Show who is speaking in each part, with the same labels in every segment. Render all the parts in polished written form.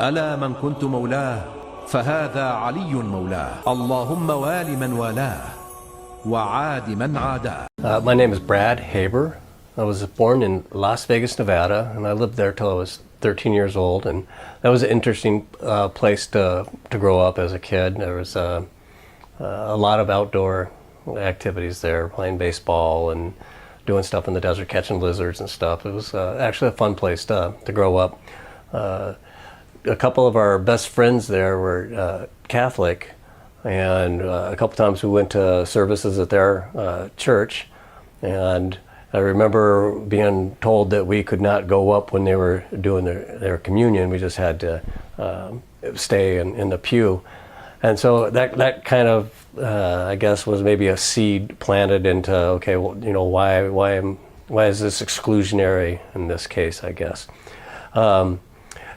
Speaker 1: ألا من كنت مولاه فهذا علي مولاه، اللهم وال من والاه وعاد من عاداه.
Speaker 2: My name is Brad Haber. I was born in Las Vegas, Nevada, and I lived there till I was 13 years old, and that was an interesting place to grow up as a kid. There was a lot of outdoor activities there, playing baseball and doing stuff in the desert, catching lizards and stuff. It was actually a fun place to grow up. A couple of our best friends there were Catholic, and a couple times we went to services at their church, and I remember being told that we could not go up when they were doing their communion. We just had to stay in the pew. And so that kind of, I guess, was maybe a seed planted into, okay, well, you know, why is this exclusionary in this case, I guess.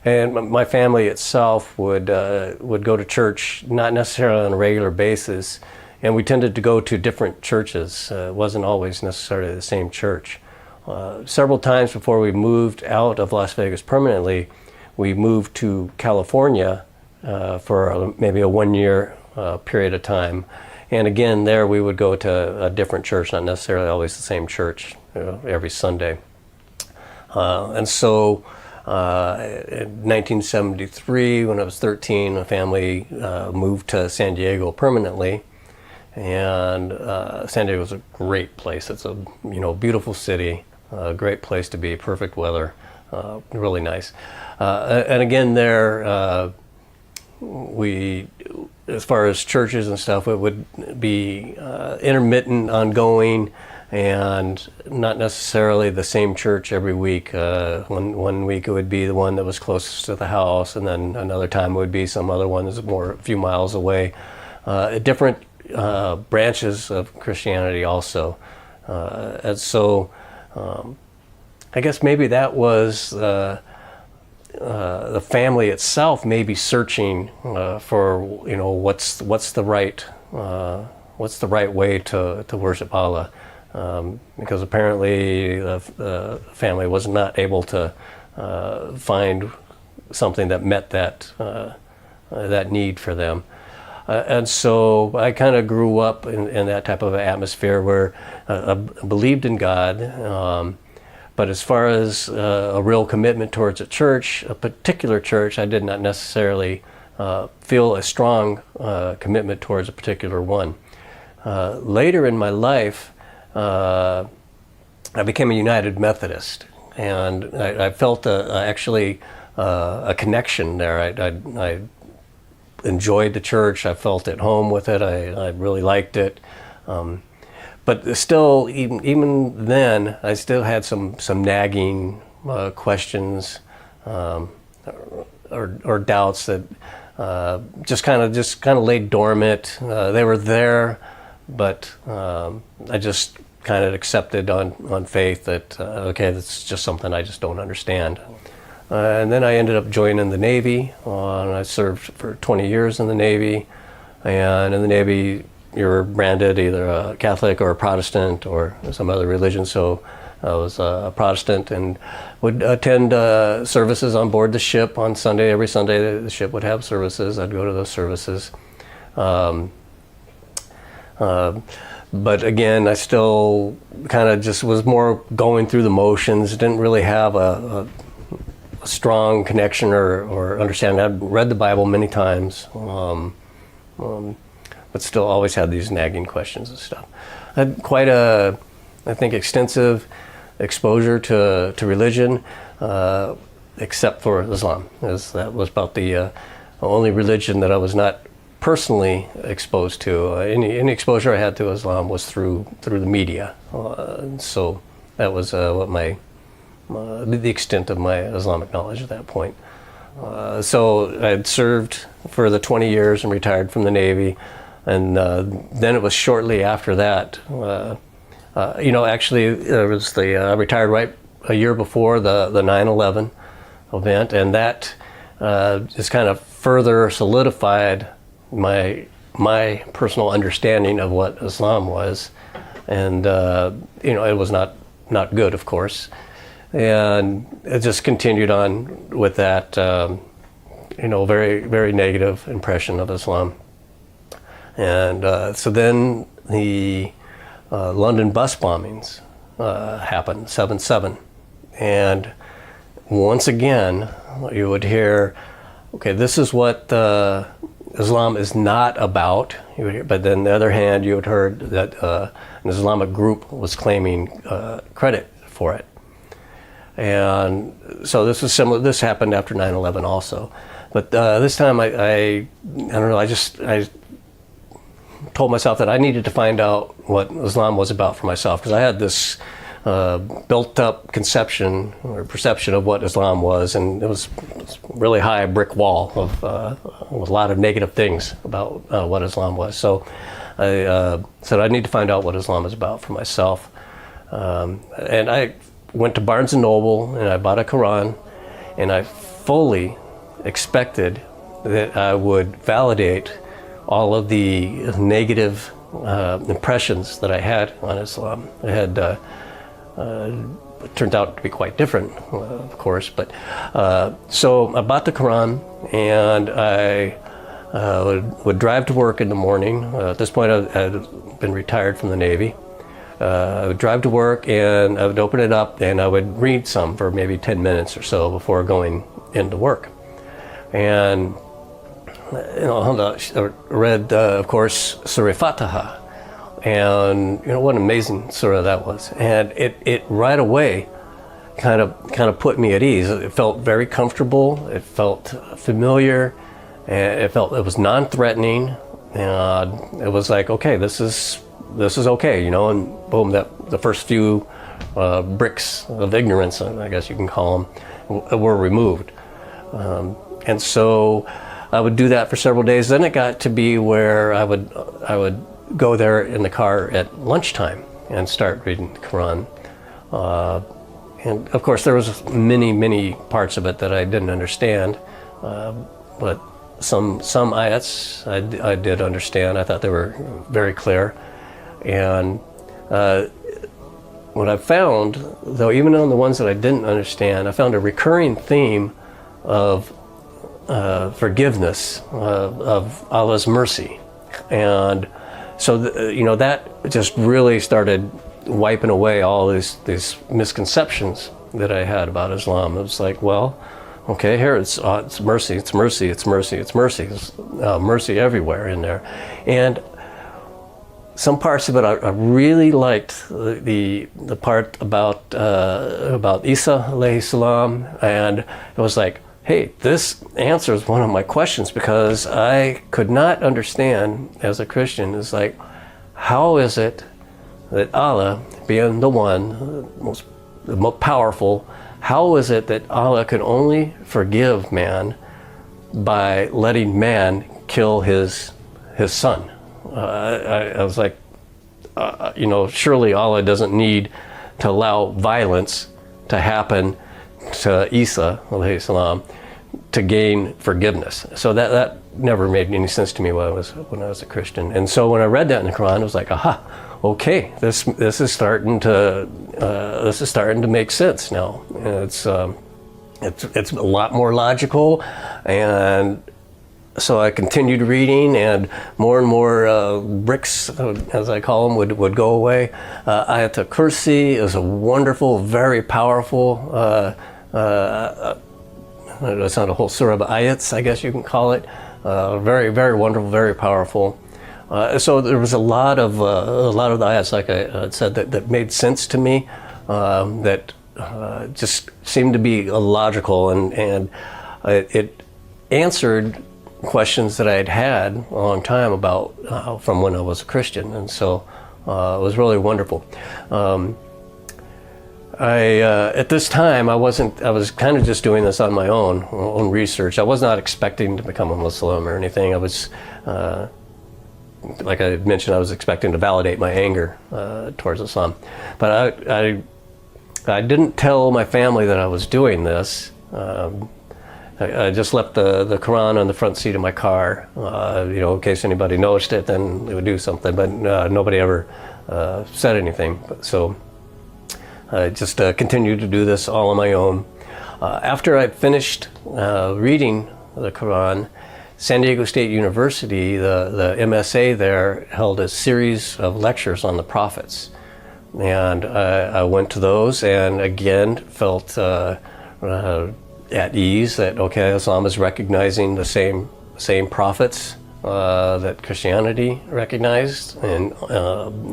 Speaker 2: And my family itself would go to church, not necessarily on a regular basis, and we tended to go to different churches. It wasn't always necessarily the same church. Several times before we moved out of Las Vegas permanently, we moved to California for maybe a 1-year period of time. And again, there we would go to a different church, not necessarily always the same church, every Sunday. And so in 1973, when I was 13, the family moved to San Diego permanently. And San Diego is a great place. It's a beautiful city, a great place to be, perfect weather, really nice. And again, there we, as far as churches and stuff, it would be intermittent, ongoing, and not necessarily the same church every week. One week it would be the one that was closest to the house, and then another time it would be some other one that's a few miles away. Different branches of Christianity also. And so I guess maybe that was the family itself maybe searching for what's the right way to worship Allah, because apparently the family was not able to find something that met that need for them. And so I kind of grew up in that type of atmosphere where I believed in God, but as far as a real commitment towards a church, a particular church, I did not necessarily feel a strong commitment towards a particular one. Later in my life, I became a United Methodist, and I felt actually a connection there. I enjoyed the church. I felt at home with it. I really liked it. But still, even then, I still had some nagging questions or doubts that just kind of laid dormant. They were there, but I just kind of accepted on faith that okay, that's just something I just don't understand. And then I ended up joining the Navy, and I served for 20 years in the Navy. And in the Navy, you're branded either a Catholic or a Protestant or some other religion. So I was a Protestant and would attend services on board the ship on Sunday. Every Sunday the ship would have services. I'd go to those services. But again, I still kind of just was more going through the motions, didn't really have a strong connection or understanding. I'd read the Bible many times, but still always had these nagging questions and stuff. I had quite I think, extensive exposure to religion, except for Islam, as that was about the only religion that I was not personally exposed to. Any exposure I had to Islam was through the media. So that was what the extent of my Islamic knowledge at that point. So I had served for the 20 years and retired from the Navy, and then it was shortly after that. Actually, it was I retired right a year before the 9/11 event, and that just kind of further solidified my personal understanding of what Islam was, and it was not good, of course. And it just continued on with that very, very negative impression of Islam. And so then the London bus bombings happened, 9/11. And once again, you would hear, okay, this is what Islam is not about. You would hear, but then on the other hand, you had heard that an Islamic group was claiming credit for it. And so this was similar. This happened after 9/11 also. But this time I don't know, I told myself that I needed to find out what Islam was about for myself, because I had this built-up conception or perception of what Islam was, and it was a really high brick wall of with a lot of negative things about what Islam was. So I said I need to find out what Islam is about for myself, and I went to Barnes & Noble and I bought a Quran, and I fully expected that I would validate all of the negative impressions that I had on Islam. I had it turned out to be quite different, of course. But so I bought the Quran, and I would drive to work in the morning. At this point, I had been retired from the Navy. I would drive to work, and I would open it up, and I would read some for maybe 10 minutes or so before going into work. And I read, of course, Surah Fatiha. And what an amazing surah that was. And it right away kind of put me at ease. It felt very comfortable. It felt familiar. And it was non-threatening. And it was like, okay, this is okay, and boom, the first few bricks of ignorance, I guess you can call them, were removed. And so I would do that for several days. Then it got to be where I would go there in the car at lunchtime and start reading the Quran. And of course, there was many parts of it that I didn't understand, but some ayats I did understand. I thought they were very clear. And what I found, though, even on the ones that I didn't understand, I found a recurring theme of forgiveness, of Allah's mercy. And so, that just really started wiping away all these misconceptions that I had about Islam. It was like, well, okay, here it's mercy, it's mercy, it's mercy, it's mercy. There's mercy everywhere in there. And some parts of it I really liked, the part about Isa, alayhi salam, and it was like, hey, this answers one of my questions, because I could not understand as a Christian. It's like, how is it that Allah, being the one, the most powerful, how is it that Allah can only forgive man by letting man kill his son? I was like, surely Allah doesn't need to allow violence to happen to Isa, alayhi salam, to gain forgiveness. So that never made any sense to me when I was a Christian. And so when I read that in the Quran, I was like, aha, okay, this is starting to make sense now. It's a lot more logical. And so I continued reading, and more bricks, as I call them, would go away. Ayat al-Kursi is a wonderful, very powerful, it's not a whole surah, but ayats, I guess you can call it. Very, very wonderful, very powerful. So there was a lot of the ayats, like I said, that made sense to me, that just seemed to be logical, and it answered questions that I had a long time about from when I was a Christian, and so it was really wonderful. At this time, I was kind of just doing this on my own research. I was not expecting to become a Muslim or anything. I was, like I mentioned, I was expecting to validate my anger towards Islam. But I didn't tell my family that I was doing this. I just left the Quran on the front seat of my car, in case anybody noticed it, then they would do something. But nobody ever said anything. So I just continued to do this all on my own. After I finished reading the Quran. San Diego State University, the MSA there held a series of lectures on the prophets. And I went to those and again felt at ease that, okay, Islam is recognizing the same prophets that Christianity recognized, and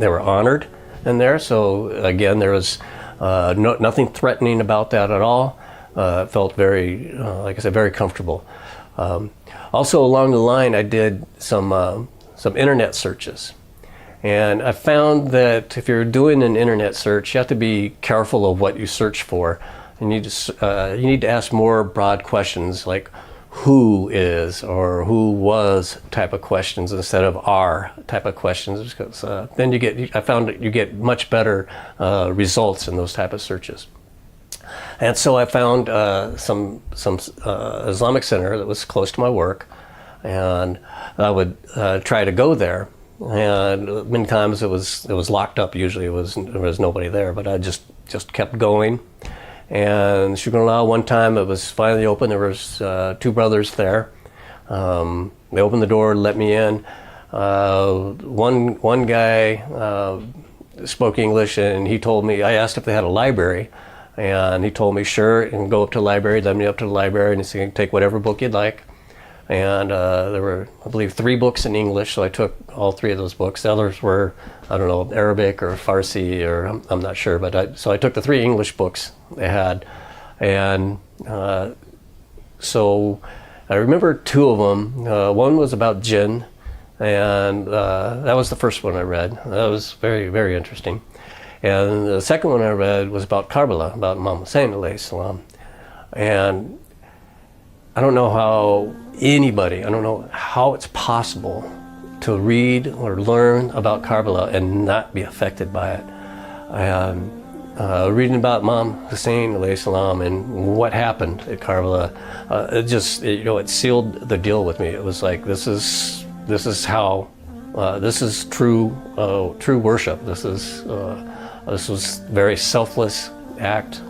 Speaker 2: they were honored in there. So again, there was nothing threatening about that at all. It felt very, like I said, very comfortable. Also along the line, I did some internet searches. And I found that if you're doing an internet search, you have to be careful of what you search for. You need to ask more broad questions like who is or who was type of questions instead of are type of questions, because then I found that you get much better results in those type of searches. And so I found some Islamic center that was close to my work, and I would try to go there. And many times it was locked up. Usually there was nobody there, but I just kept going. And Shukran one time it was finally open. There was two brothers there. They opened the door, let me in. One guy spoke English, and he told me, I asked if they had a library, and he told me sure, and go up to the library, led me up to the library, and he said, take whatever book you'd like. And there were, I believe, 3 books in English, so I took all 3 of those books. The others were, I don't know, Arabic or Farsi, or I'm not sure, but so I took the 3 English books they had. And so I remember 2 of them. One was about jinn, and that was the first one I read. That was very, very interesting. And the second one I read was about Karbala, about Imam Hussein, alayhi salam. And I don't know how it's possible to read or learn about Karbala and not be affected by it. Reading about Imam Hussein alayhi salam and what happened at Karbala, it sealed the deal with me. It was like, this is true worship. This was very selfless act.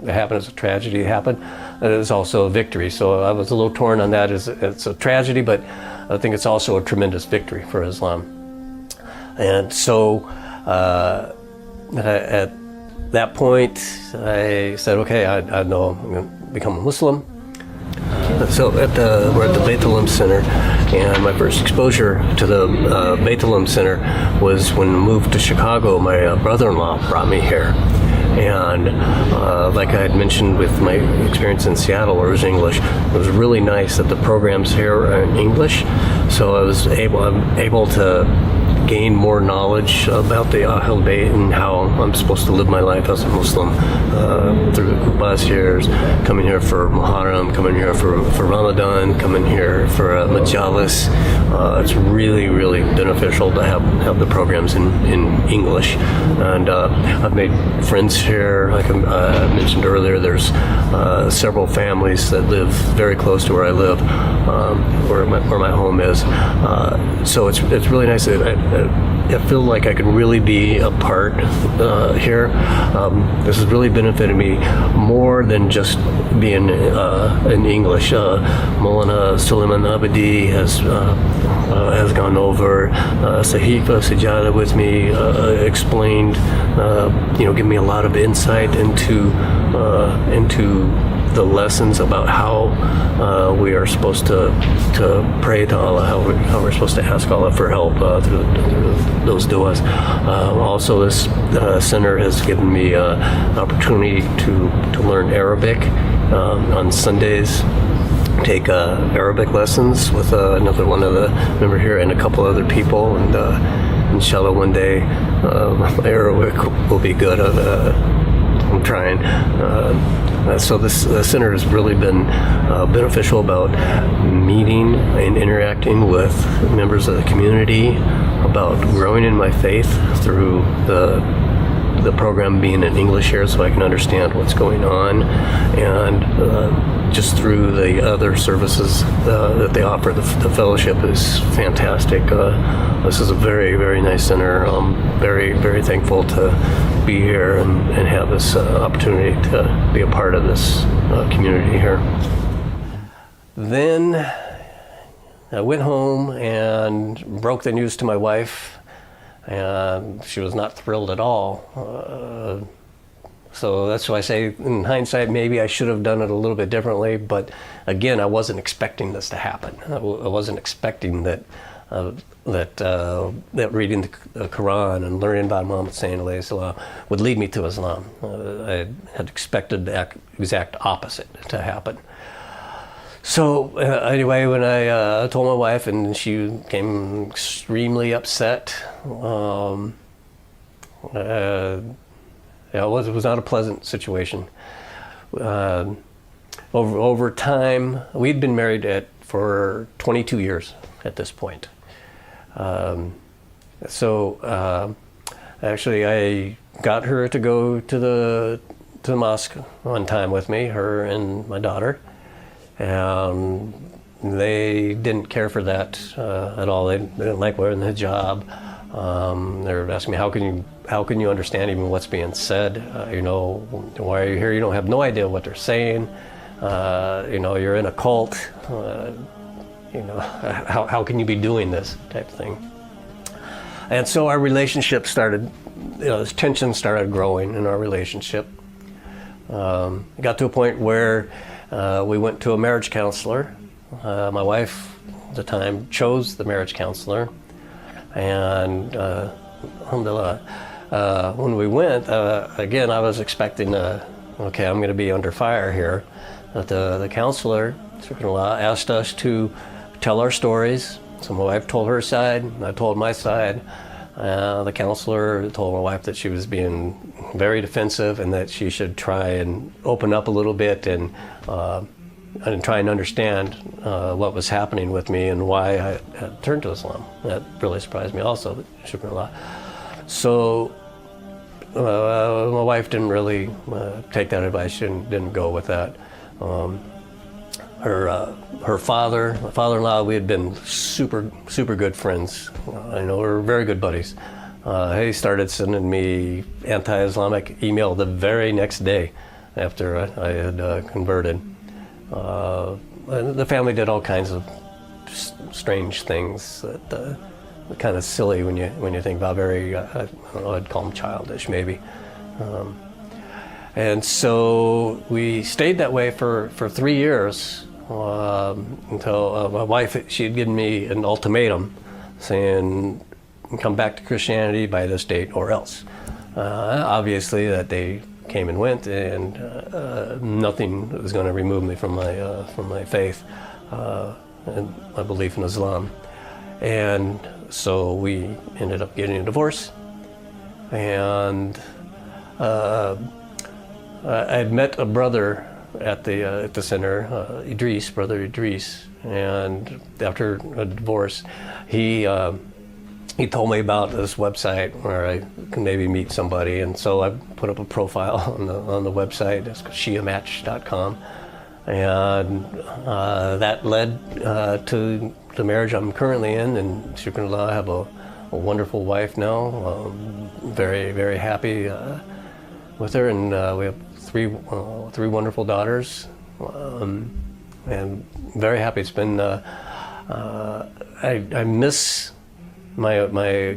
Speaker 2: It happened as a tragedy. It happened. It was also a victory. So I was a little torn on that. It's a tragedy, but I think it's also a tremendous victory for Islam. And so at that point, I said, okay, I know I'm going to become a Muslim. So we're at the Beit Ulam Center, and my first exposure to the Beit Ulam Center was when I moved to Chicago. My brother-in-law brought me here. And like I had mentioned with my experience in Seattle, where it was English, it was really nice that the programs here are in English. So I'm able to gain more knowledge about the Ahl Bayt and how I'm supposed to live my life as a Muslim through the Qubas years, coming here for Muharram, coming here for Ramadan, coming here for Majalis. It's really, really beneficial to have the programs in English. And I've made friends here. Like I mentioned earlier, there's several families that live very close to where I live, where my home is. So it's really nice. I feel like I can really be a part here. This has really benefited me more than just being in English. Maulana Suleiman Abadi has gone over Sahifa Sajada with me, explained, given me a lot of insight into the lessons about how we are supposed to pray to Allah, how we're supposed to ask Allah for help through those du'as. Also, this center has given me an opportunity to learn Arabic on Sundays. Take Arabic lessons with another one of the member here and a couple other people, and inshallah one day my Arabic will be good. I'm trying. So this center has really been beneficial about meeting and interacting with members of the community, about growing in my faith through the program being in English here, so I can understand what's going on, and just through the other services that they offer. The fellowship is fantastic. This is a very, very nice center. I'm very, very thankful to be here and have this opportunity to be a part of this community here. Then I went home and broke the news to my wife, and she was not thrilled at all. So that's why I say, in hindsight, maybe I should have done it a little bit differently. But again, I wasn't expecting this to happen. I wasn't expecting that reading the Quran and learning about Imam Hussein alayhi salam would lead me to Islam. I had expected the exact opposite to happen. So anyway, when I told my wife, and she became extremely upset. It was not a pleasant situation. Over time, we'd been married for 22 years at this point. Actually, I got her to go to the mosque one time with me, her and my daughter. They didn't care for that at all. They didn't like wearing the hijab. They were asking me, how can you understand even what's being said? Why are you here? You don't have no idea what they're saying. You're in a cult. How can you be doing this type of thing? And so our relationship started, this tension started growing in our relationship. It got to a point where we went to a marriage counselor. My wife at the time chose the marriage counselor. And alhamdulillah, when we went, again, I was expecting, okay, I'm going to be under fire here. But the counselor asked us to tell our stories. So my wife told her side, I told my side. The counselor told my wife that she was being very defensive and that she should try and open up a little bit and try and understand what was happening with me and why I had turned to Islam. That really surprised me also, shukranallah. So my wife didn't really take that advice. She didn't go with that. Her father-in-law, we had been super good friends. We were very good buddies. He started sending me anti-Islamic email the very next day after I had converted. The family did all kinds of strange things that kind of silly when you think about very, I don't know, I'd call them childish maybe. And so we stayed that way for 3 years until my wife, she had given me an ultimatum saying, come back to Christianity by this date or else. Obviously that day came and went, and nothing was going to remove me from my faith and my belief in Islam. And so we ended up getting a divorce. And I'd met a brother at the center, Brother Idris, and after a divorce, he told me about this website where I can maybe meet somebody, and so I put up a profile on the website. It's shiamatch.com, and that led to the marriage I'm currently in, and shukranallah, I have a wonderful wife now. Very, very happy with her, and we have three wonderful daughters, and very happy. It's been I miss my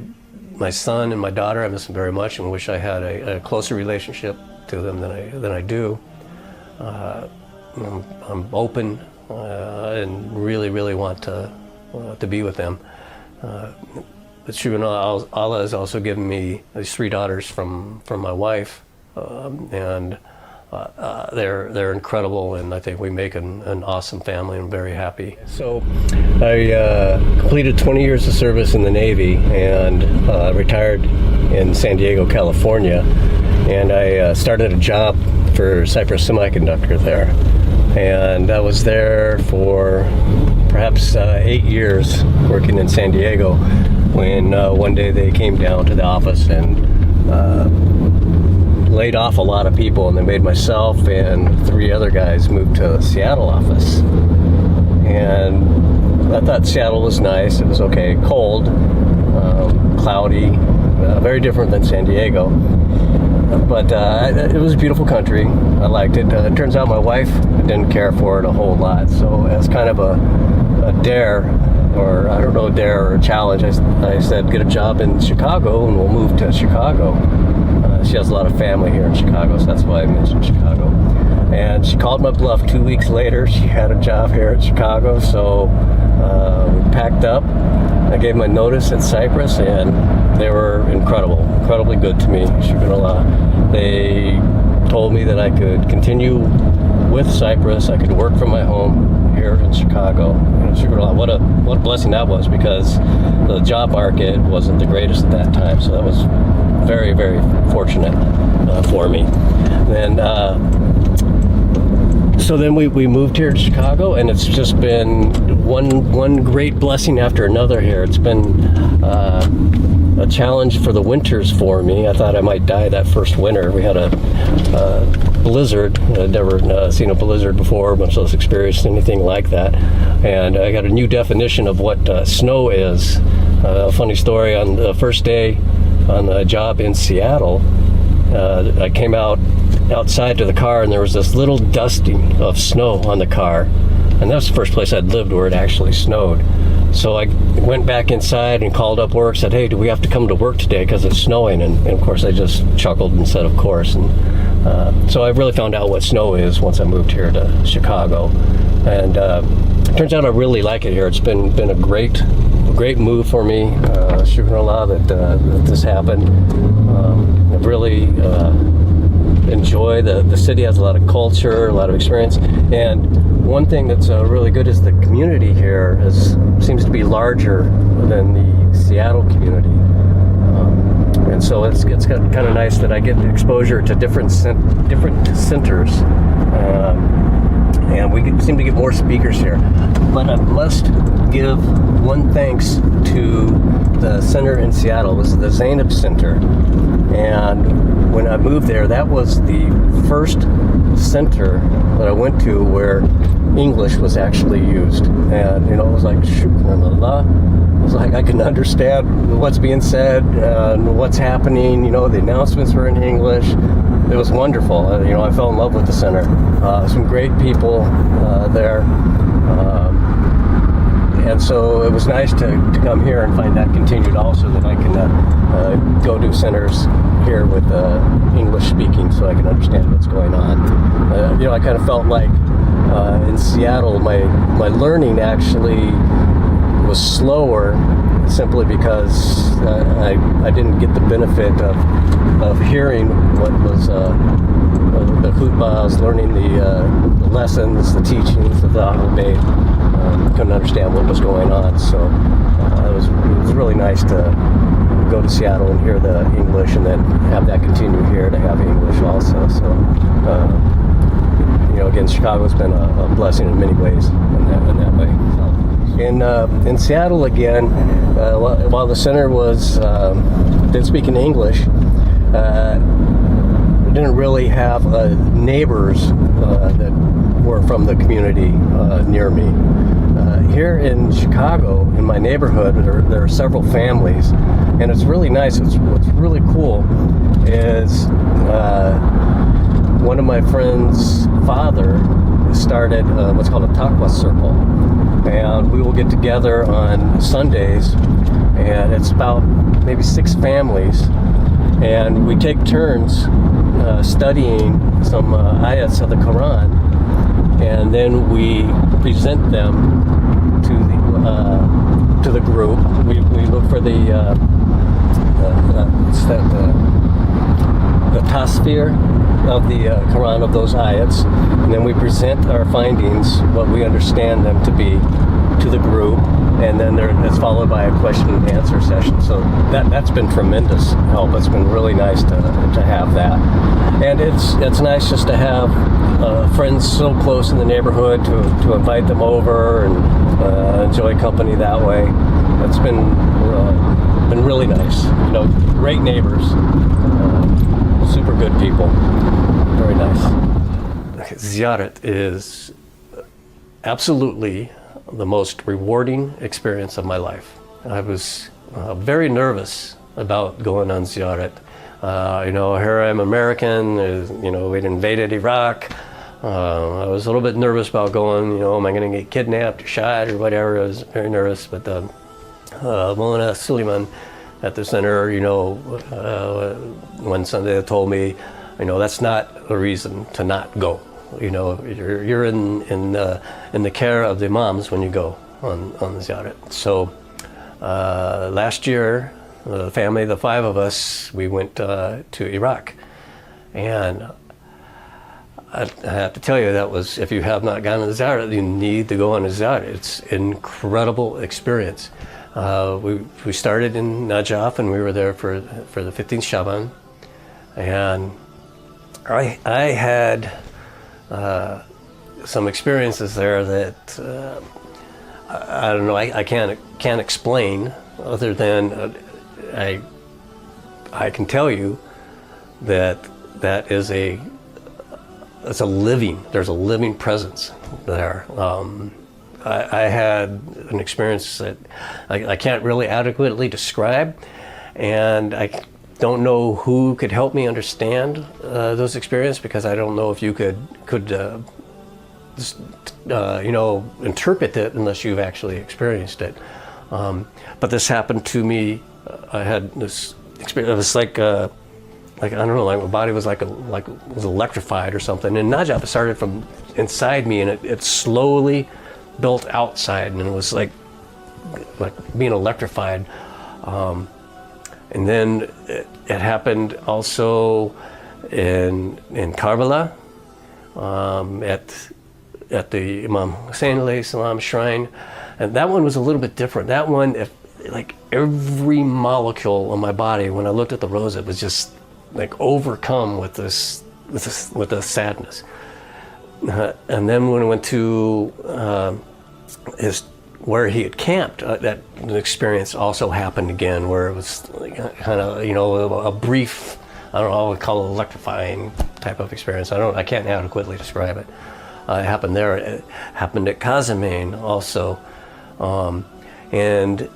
Speaker 2: son and my daughter. I miss them very much, and wish I had a closer relationship to them than I do. I'm open and really want to be with them. But shukranallah, Allah has also given me these 3 daughters from my wife, and they're incredible, and I think we make an awesome family. I'm very happy. So I completed 20 years of service in the Navy and retired in San Diego, California, and I started a job for Cypress Semiconductor there, and I was there for perhaps 8 years working in San Diego when one day they came down to the office and laid off a lot of people, and they made myself and 3 other guys move to the Seattle office. And I thought Seattle was nice. It was okay, cold, cloudy, very different than San Diego. But it was a beautiful country. I liked it. It turns out my wife didn't care for it a whole lot. So as kind of a dare, or I don't know, dare or a challenge, I said, get a job in Chicago and we'll move to Chicago. She has a lot of family here in Chicago, so that's why I mentioned Chicago. And she called my bluff 2 weeks later. She had a job here in Chicago, so we packed up. I gave them a notice at Cyprus, and they were incredibly good to me. They told me that I could continue with Cyprus. I could work from my home here in Chicago. What a blessing that was, because the job market wasn't the greatest at that time. So that was very, very fortunate for me. So then we moved here to Chicago, and it's just been one great blessing after another here. It's been a challenge for the winters for me. I thought I might die that first winter. We had a blizzard. I'd never seen a blizzard before, much less experienced anything like that. And I got a new definition of what snow is. A funny story, on the first day on the job in Seattle, I came outside to the car, and there was this little dusting of snow on the car, and that was the first place I'd lived where it actually snowed. So I went back inside and called up work, said, hey, do we have to come to work today because it's snowing? And of course I just chuckled and said, of course. And so I really found out what snow is once I moved here to Chicago, and it turns out I really like it here. It's been a great move for me. Shukran Allah that this happened. I've really enjoy the city. Has a lot of culture, a lot of experience, and one thing that's really good is the community here seems to be larger than the Seattle community, and so it's kind of nice that I get exposure to different centers, and we seem to get more speakers here. But I must give one thanks to the center in Seattle. It was the Zainab Center, and when I moved there, that was the first center that I went to where English was actually used. And it was like, shukran Allah. It was like I can understand what's being said and what's happening. The announcements were in English. It was wonderful. I fell in love with the center. Some great people there. And so it was nice to come here and find that continued also, that I can go to centers here with English speaking, so I can understand what's going on. I kind of felt like in Seattle my learning actually was slower, simply because I didn't get the benefit of hearing what was the khutbah. I was learning the lessons, the teachings of the Ahlul Bayt. Couldn't understand what was going on, so it was really nice to go to Seattle and hear the English, and then have that continue here to have English also. So again, Chicago's been a blessing in many ways in that way. So, in Seattle again, while the center did speak in English, didn't really have neighbors that were from the community near me. Here in Chicago, in my neighborhood, there are several families, and it's really nice. What's really cool is one of my friend's father started what's called a Taqwa Circle, and we will get together on Sundays, and it's about maybe 6 families, and we take turns studying some ayats of the Quran, and then we present them to the group. We look for the tasfir of the Quran, of those ayats, and then we present our findings, what we understand them to be, to the group, and then it's followed by a question and answer session. So that's been tremendous help. It's been really nice to have that, and it's nice just to have friends so close in the neighborhood to invite them over and enjoy company that way. It's been really nice. Great neighbors, super good people, very nice. Ziyarat is absolutely the most rewarding experience of my life. I was very nervous about going on ziyarat. Here I'm American, we'd invaded Iraq. I was a little bit nervous about going, am I going to get kidnapped or shot or whatever. I was very nervous, but Maulana Suleiman at the center, one Sunday they told me, that's not a reason to not go. You're in the care of the imams when you go on the ziyarat. So last year, the family, the 5 of us, we went to Iraq, and I have to tell you, that was, if you have not gone on the ziyarat, you need to go on a ziyarat. It's an incredible experience. We started in Najaf, and we were there for the 15th Shaban, and I had some experiences there that I don't know. I can't explain, other than I can tell you that is there's a living presence there. I had an experience that I can't really adequately describe, and I don't know who could help me understand those experiences, because I don't know if you could interpret it unless you've actually experienced it. But this happened to me. I had this experience. It was like I don't know, like my body was was electrified or something. And Najaf started from inside me, and it slowly built outside, and it was like being electrified. And then it happened also in Karbala, at the Imam Hussein alayhi salam shrine, and that one was a little bit different. That one, like every molecule of my body, when I looked at the rose, it was just like overcome with this sadness. And then when I went to where he had camped, that experience also happened again, where it was kind of a brief, I don't know, I would call it electrifying type of experience. I can't adequately describe it. It happened there. It happened at Kazimain also, and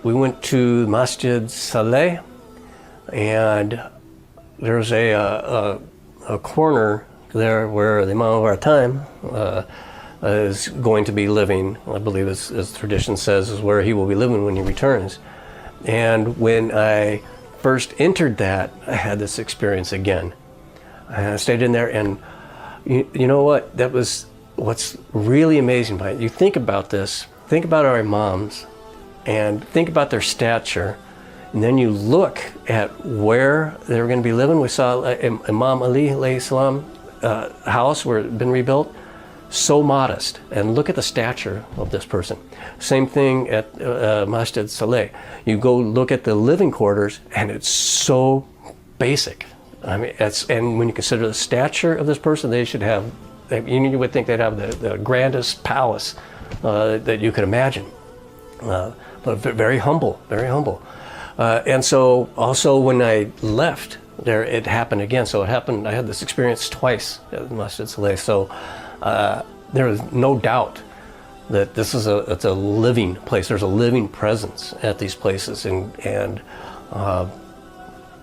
Speaker 2: we went to Masjid Saleh, and there's a corner there where the Imam of our time is going to be living. I believe, as tradition says, is where he will be living when he returns. And when I first entered that, I had this experience again. I stayed in there, and you know what? That was what's really amazing about it. You think about this, think about our imams, and think about their stature, and then you look at where they were going to be living. We saw Imam Ali alayhi salam house where it had been rebuilt, so modest, and look at the stature of this person. Same thing at Masjid Saleh. You go look at the living quarters, and it's so basic. I mean, and when you consider the stature of this person, they should have, you would think they'd have the grandest palace that you could imagine. But very humble, very humble. And so also when I left there, it happened again. So it happened, I had this experience twice at Masjid Saleh. So there is no doubt that it's a living place. There's a living presence at these places, and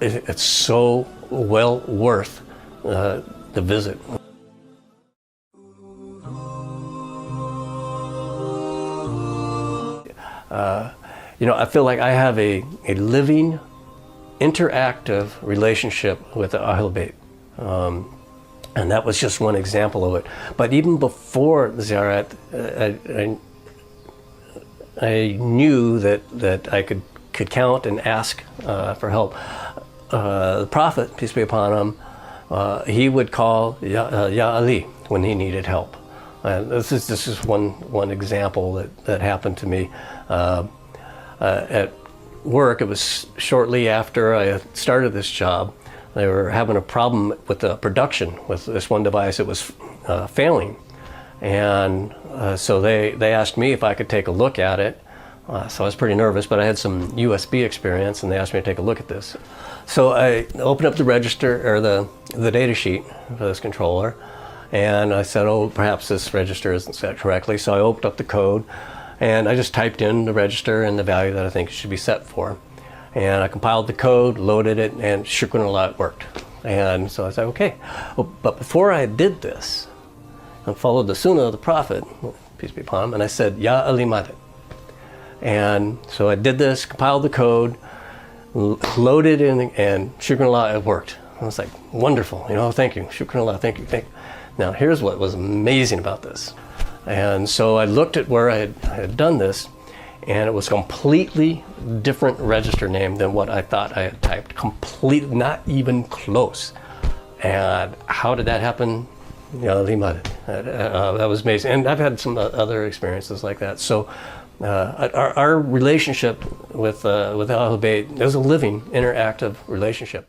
Speaker 2: it's so well worth the visit. I feel like I have a living, interactive relationship with the Ahlul Bayt. And that was just one example of it. But even before the ziyarat, I knew that I could count and ask for help. The Prophet, peace be upon him, he would call Ya Ali when he needed help. This is one example that happened to me. At work, it was shortly after I started this job. They were having a problem with the production with this one device. It was failing, and so they asked me if I could take a look at it. So I was pretty nervous, but I had some USB experience, and they asked me to take a look at this. So I opened up the register, or the data sheet for this controller, and I said, oh, perhaps this register isn't set correctly. So I opened up the code, and I just typed in the register and the value that I think it should be set for. And I compiled the code, loaded it, and shukran Allah, it worked. And so I said, okay. Well, but before I did this, I followed the sunnah of the Prophet, peace be upon him, and I said, Ya Ali Madad. And so I did this, compiled the code, loaded in, and shukran Allah, it worked. I was like, wonderful, thank you, shukran Allah, thank you, thank you. Now here's what was amazing about this. And so I looked at where I had done this, and it was a completely different register name than what I thought I had typed. Completely, not even close. And how did that happen? That was amazing. And I've had some other experiences like that. So our relationship with Ahlul Bayt is a living, interactive relationship.